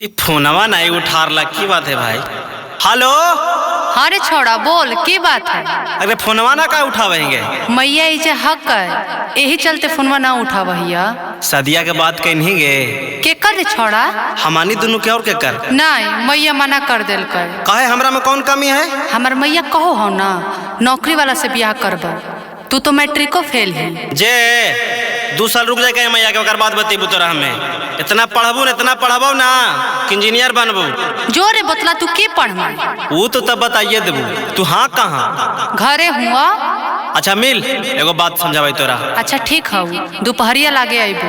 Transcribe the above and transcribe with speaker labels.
Speaker 1: ये फोनवा नहीं उठार ला की बात है भाई। हेलो।
Speaker 2: अरे छोड़ा बोल की बात है।
Speaker 1: अरे फोनवा ना का उठावेंगे।
Speaker 2: मैया इजे हक है यही चलते फोनवा ना उठा भैया।
Speaker 1: सदिया के बात कहीं गे
Speaker 2: के कर छोड़ा
Speaker 1: हमानी दोनों के और के कर
Speaker 2: नहीं मैया मना कर दिल कर।
Speaker 1: कहे हमरा में कौन कमी है।
Speaker 2: हमार मैया कहो हो ना नौकरी वाला से ब्याह करब। तू तो मैट्रिको फेल है।
Speaker 1: जे 2 साल रुक जाए मैया के बाद बतेबू तोरा हमें इतना पढ़बू ना कि इंजीनियर बनबू।
Speaker 2: जोरे बतला तू के पढ़वा
Speaker 1: वो तो तब बताइए देबू। तू हाँ कहाँ
Speaker 2: घरे हुआ।
Speaker 1: अच्छा मिल एगो बात समझावे तोरा।
Speaker 2: अच्छा ठीक है दोपहरिया लागे आईबू।